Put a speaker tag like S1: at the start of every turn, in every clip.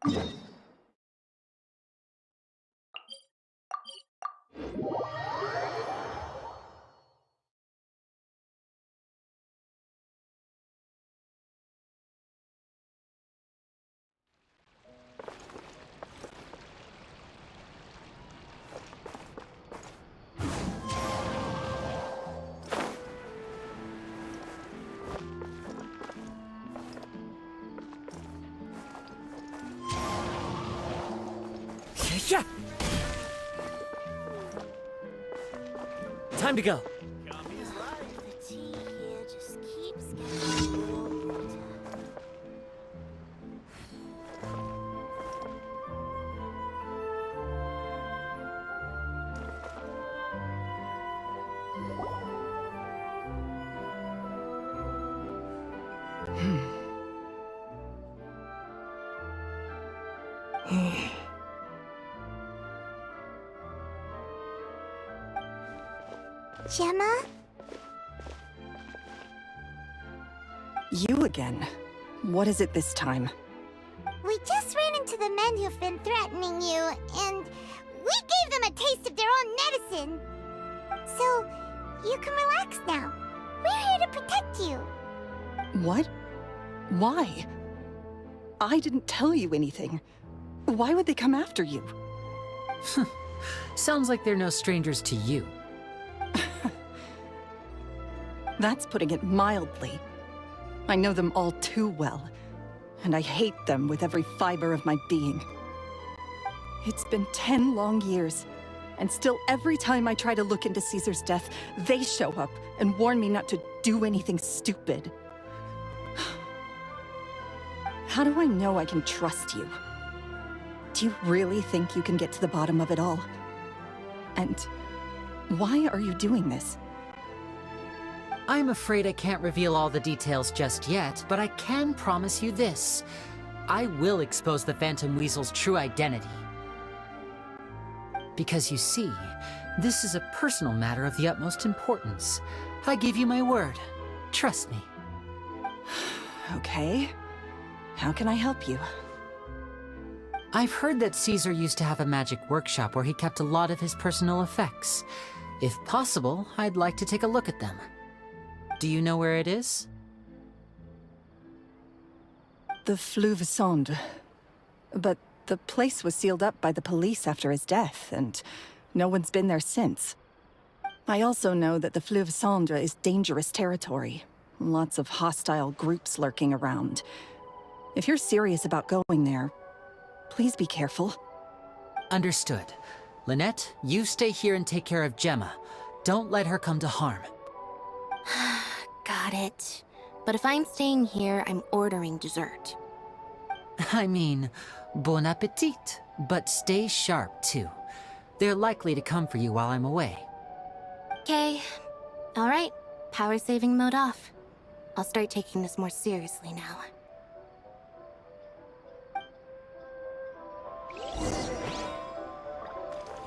S1: Yeah. Time to go.
S2: The tea here just keeps getting colder. Gemma?
S3: You again. What is it this time?
S2: We just ran into the men who've been threatening you, and we gave them a taste of their own medicine. So, you can relax now. We're here to protect you.
S3: What? Why? I didn't tell you anything. Why would they come after you?
S1: Sounds like they're no strangers to you.
S3: That's putting it mildly. I know them all too well, and I hate them with every fiber of my being. It's been 10 long years, and still every time I try to look into Caesar's death, they show up and warn me not to do anything stupid. How do I know I can trust you? Do you really think you can get to the bottom of it all? And why are you doing this?
S1: I'm afraid I can't reveal all the details just yet, but I can promise you this. I will expose the Phantom Weasel's true identity. Because you see, this is a personal matter of the utmost importance. I give you my word. Trust me.
S3: Okay. How can I help you?
S1: I've heard that Caesar used to have a magic workshop where he kept a lot of his personal effects. If possible, I'd like to take a look at them. Do you know where it is?
S3: The Fleuve Sonde. But the place was sealed up by the police after his death, and no one's been there since. I also know that the Fleuve Sonde is dangerous territory. Lots of hostile groups lurking around. If you're serious about going there, please be careful.
S1: Understood. Lynette, you stay here and take care of Gemma. Don't let her come to harm.
S4: Got it. But if I'm staying here, I'm ordering dessert.
S1: I mean, bon appetit. But stay sharp, too. They're likely to come for you while I'm away.
S4: Okay. Alright. Power saving mode off. I'll start taking this more seriously now.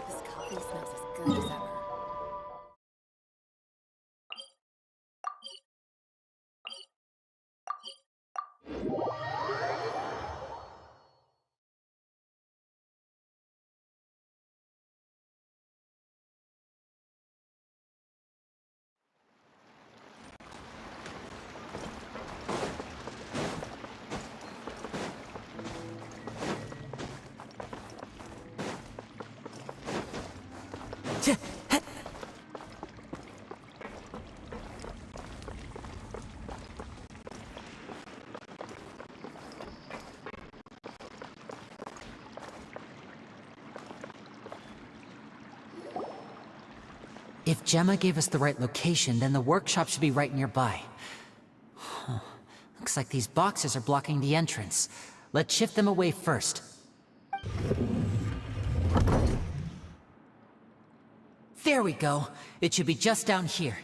S4: This coffee smells as good as ever.
S1: If Gemma gave us the right location, then the workshop should be right nearby. Huh. Looks like these boxes are blocking the entrance. Let's shift them away first. There we go. It should be just down here.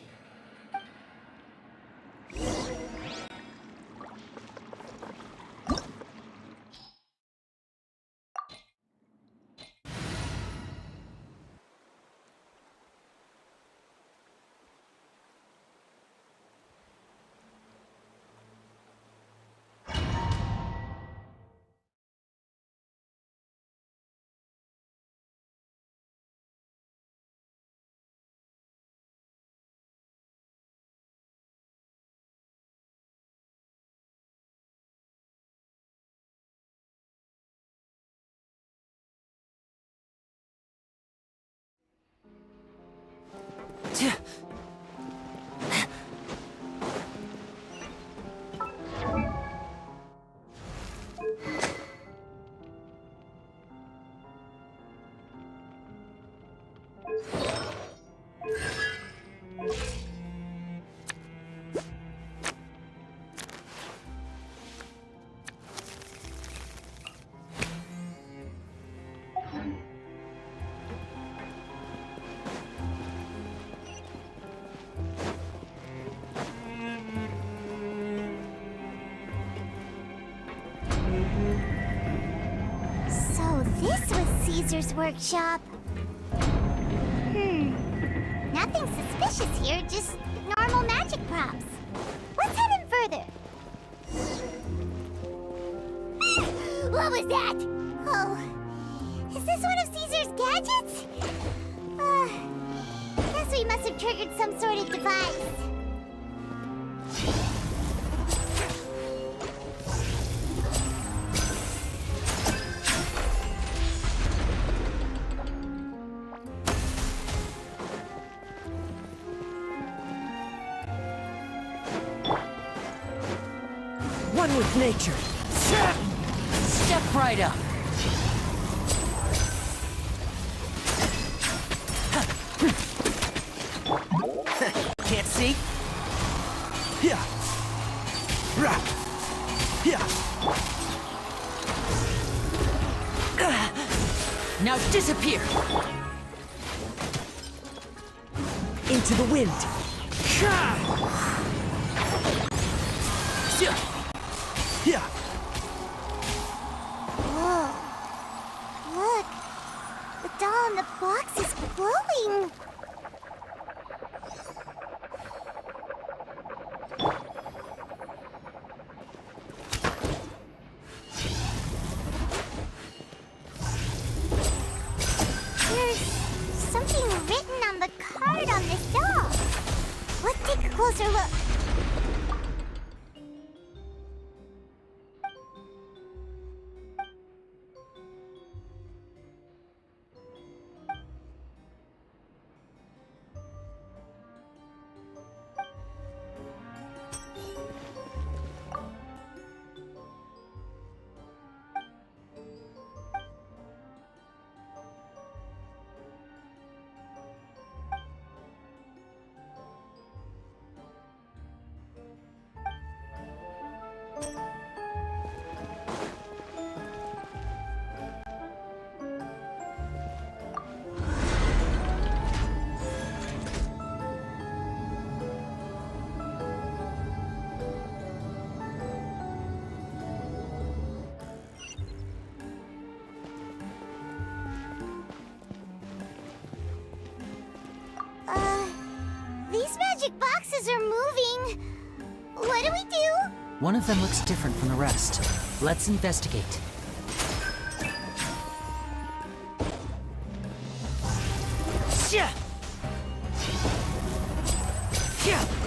S2: this was Caesar's workshop. Nothing suspicious here, just normal magic props. Let's head in further. What was that? Oh, is this one of Caesar's gadgets? Guess we must have triggered some sort of device.
S5: One with nature.
S1: Step right up.
S5: Can't see? Yeah. Rah. Yeah.
S1: Now disappear.
S5: Into the wind. Yeah.
S2: Whoa. Look. The doll in the box is glowing. There's something written on the card on this doll. Let's take a closer look. These magic boxes are moving. What do we do?
S1: One of them looks different from the rest. Let's investigate.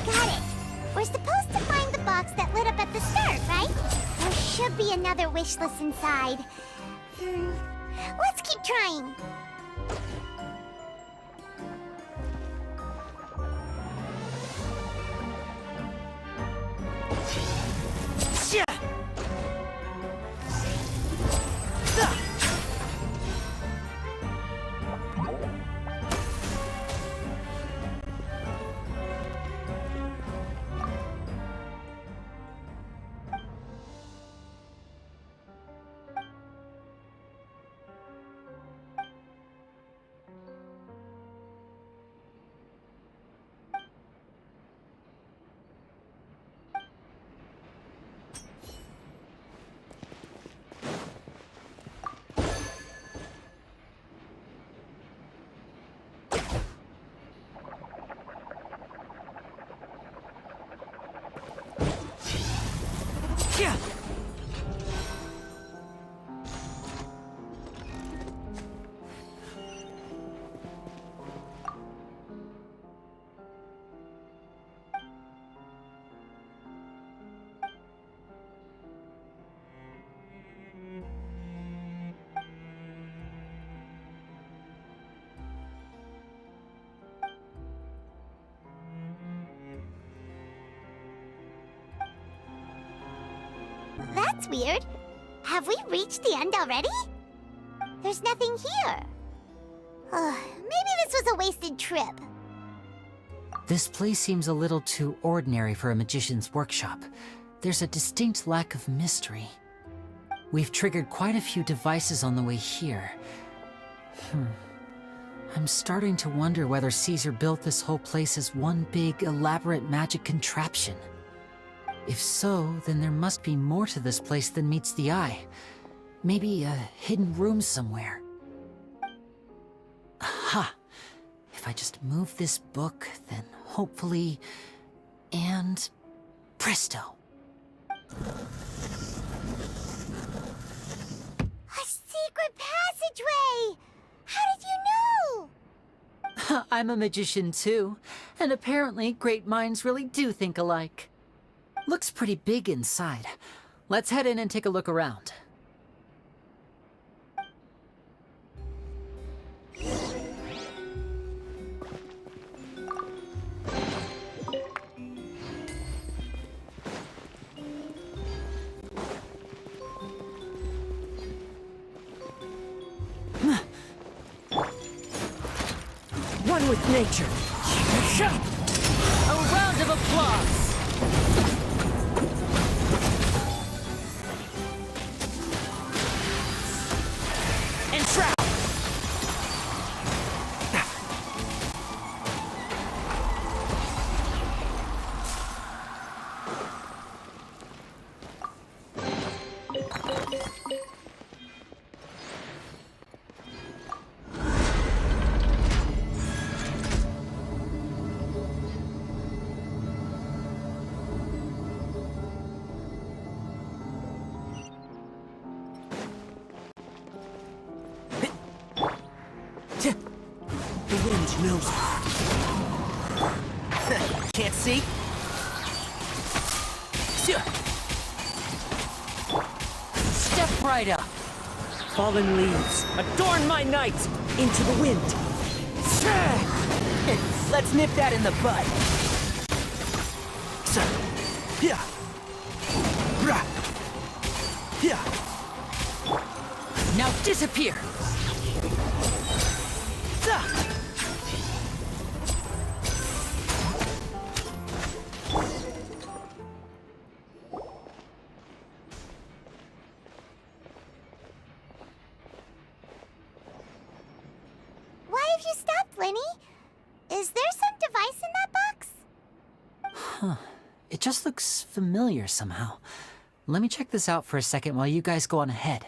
S2: Got it. We're supposed to find the box that lit up at the start, right? There should be another wish list inside. Let's keep trying. That's weird. Have we reached the end already? There's nothing here. Maybe this was a wasted trip.
S1: This place seems a little too ordinary for a magician's workshop. There's a distinct lack of mystery. We've triggered quite a few devices on the way here. I'm starting to wonder whether Caesar built this whole place as one big, elaborate magic contraption. If so, then there must be more to this place than meets the eye. Maybe a hidden room somewhere. Aha! If I just move this book, then hopefully... And... presto!
S2: A secret passageway! How did you know?
S1: I'm a magician too, and apparently great minds really do think alike. Looks pretty big inside. Let's head in and take a look around.
S5: One with nature.
S1: A round of applause!
S5: And trap! The wind knows it. Can't see?
S1: Step right up!
S5: Fallen leaves, adorn my night! Into the wind! Let's nip that in the bud!
S1: Now disappear!
S2: Why have you stopped, Lenny? Is there some device in that box?
S1: Huh. It just looks familiar somehow. Let me check this out for a second while you guys go on ahead.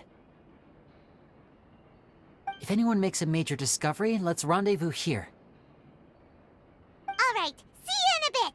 S1: If anyone makes a major discovery, let's rendezvous here.
S2: All right, see you in a bit.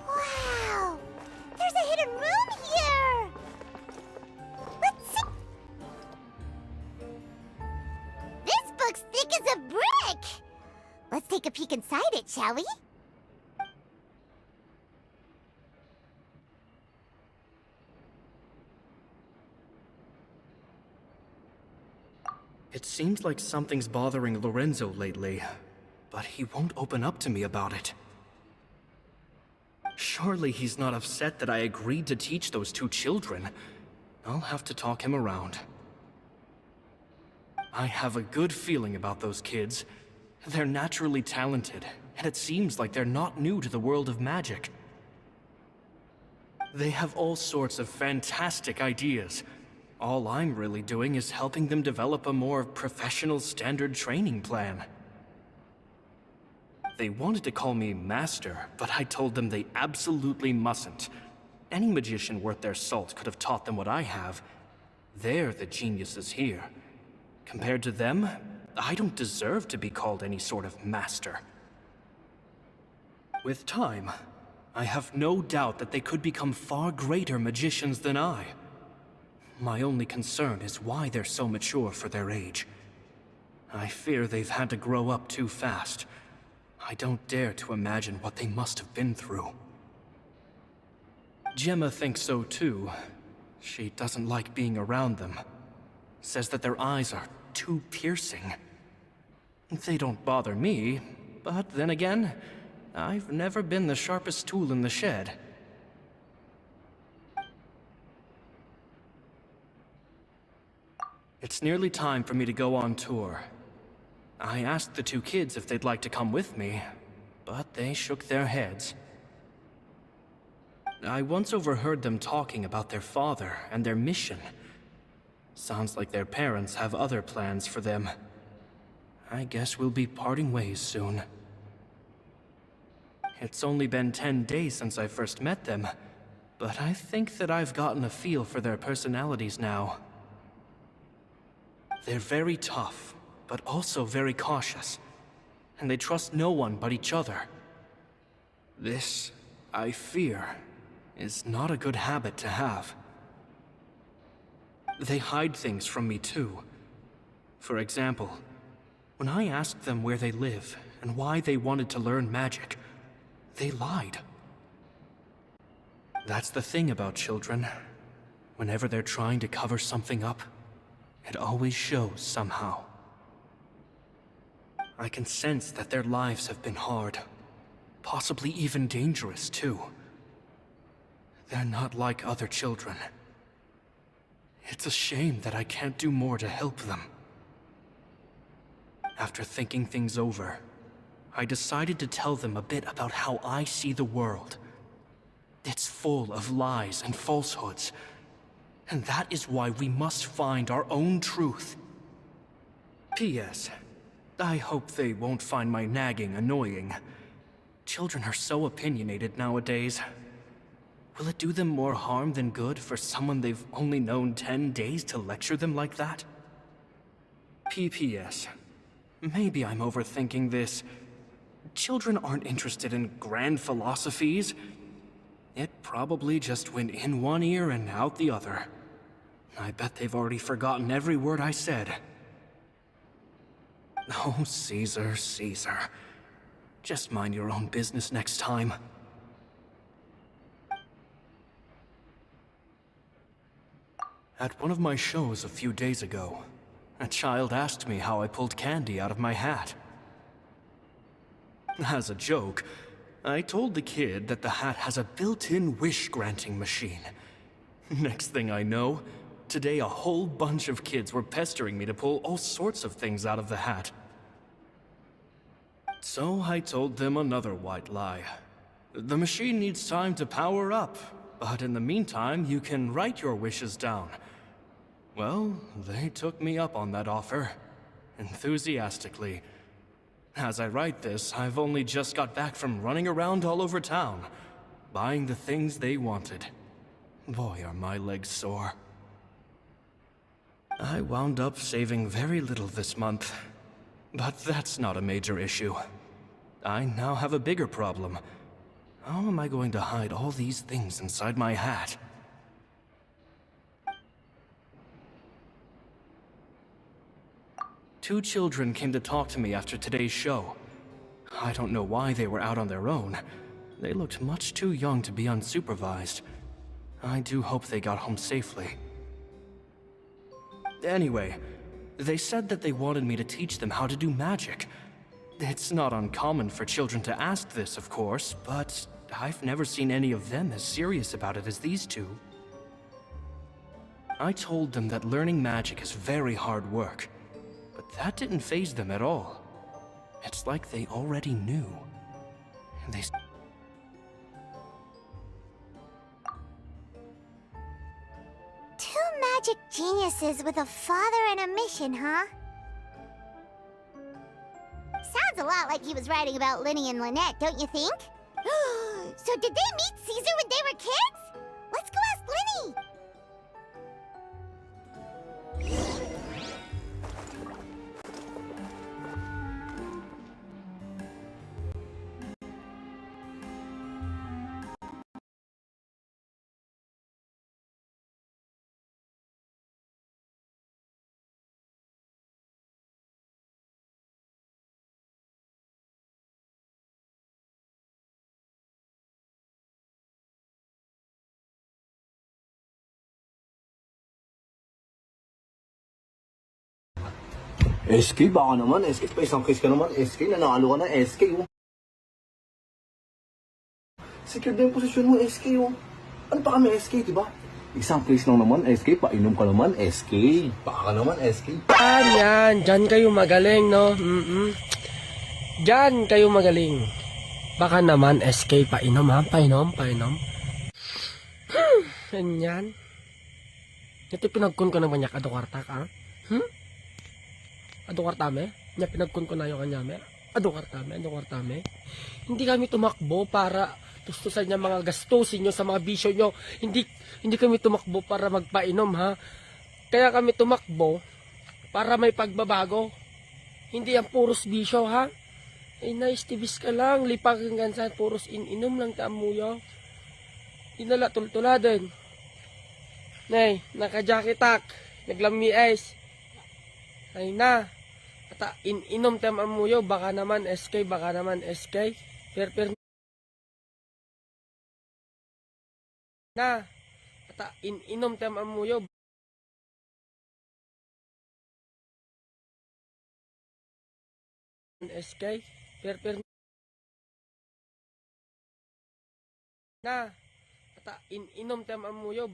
S2: Wow! There's a hidden room here! Let's see. This book's thick as a brick! Let's take a peek inside it, shall we?
S6: It seems like something's bothering Lorenzo lately, but he won't open up to me about it. Surely he's not upset that I agreed to teach those two children. I'll have to talk him around. I have a good feeling about those kids. They're naturally talented, and it seems like they're not new to the world of magic. They have all sorts of fantastic ideas. All I'm really doing is helping them develop a more professional standard training plan. They wanted to call me Master, but I told them they absolutely mustn't. Any magician worth their salt could have taught them what I have. They're the geniuses here. Compared to them, I don't deserve to be called any sort of master. With time, I have no doubt that they could become far greater magicians than I. My only concern is why they're so mature for their age. I fear they've had to grow up too fast. I don't dare to imagine what they must have been through. Gemma thinks so too. She doesn't like being around them. Says that their eyes are too piercing. They don't bother me, but then again, I've never been the sharpest tool in the shed. It's nearly time for me to go on tour. I asked the two kids if they'd like to come with me, but they shook their heads. I once overheard them talking about their father and their mission. Sounds like their parents have other plans for them. I guess we'll be parting ways soon. It's only been 10 days since I first met them, but I think that I've gotten a feel for their personalities now. They're very tough, but also very cautious, and they trust no one but each other. This, I fear, is not a good habit to have. They hide things from me too. For example, when I asked them where they live and why they wanted to learn magic, they lied. That's the thing about children. Whenever they're trying to cover something up, it always shows somehow. I can sense that their lives have been hard, possibly even dangerous too. They're not like other children. It's a shame that I can't do more to help them. After thinking things over, I decided to tell them a bit about how I see the world. It's full of lies and falsehoods, and that is why we must find our own truth. P.S. I hope they won't find my nagging annoying. Children are so opinionated nowadays. Will it do them more harm than good for someone they've only known 10 days to lecture them like that? P.P.S. Maybe I'm overthinking this. Children aren't interested in grand philosophies. It probably just went in one ear and out the other. I bet they've already forgotten every word I said. Oh, Caesar, Caesar. Just mind your own business next time. At one of my shows a few days ago, a child asked me how I pulled candy out of my hat. As a joke, I told the kid that the hat has a built-in wish-granting machine. Next thing I know, today a whole bunch of kids were pestering me to pull all sorts of things out of the hat. So I told them another white lie. The machine needs time to power up, but in the meantime, you can write your wishes down. Well, they took me up on that offer, enthusiastically. As I write this, I've only just got back from running around all over town, buying the things they wanted. Boy, are my legs sore. I wound up saving very little this month. But that's not a major issue. I now have a bigger problem. How am I going to hide all these things inside my hat? Two children came to talk to me after today's show. I don't know why they were out on their own. They looked much too young to be unsupervised. I do hope they got home safely. Anyway, they said that they wanted me to teach them how to do magic. It's not uncommon for children to ask this, of course, but I've never seen any of them as serious about it as these two. I told them that learning magic is very hard work, but that didn't faze them at all. It's like they already knew. They...
S2: Two magic geniuses with a father and a mission, huh? Sounds a lot like he was writing about Linny and Lynette, don't you think? So did they meet Caesar when they were kids? Let's go ask Linny!
S7: SK, baka naman. SK, pa isang case ka naman. SK, nanalo ka na. SK, oh. Secure na yung posisyon mo, SK, oh. Ano pa kami, SK, diba? Isang case lang naman, SK. Painom ka naman, SK. Baka ka naman, SK.
S5: Yan. Diyan kayo magaling, no? Diyan kayo magaling. Baka naman, SK, painom, ha? Painom. Ganyan. Ito pinagkun ko naman niya, kadukartak, ha? Adukartame? Nya pinagkun ko na yung kanyame? Adukartame? Hindi kami tumakbo para tustusan niya mga gastusin nyo sa mga bisyo nyo. Hindi kami tumakbo para magpainom, ha? Kaya kami tumakbo para may pagbabago. Hindi yan puros bisyo, ha? Nice tibis ka lang. Lipag hanggang saan puros ininom lang taamuyo. Inala tultula din. Nay, naka-jacketak. Naglami ice. Ay na. Ata inom tem amuyo, baka naman SK. Per na. Ata inom tem amuyo. SK. Per na. Ata inom tem amuyo.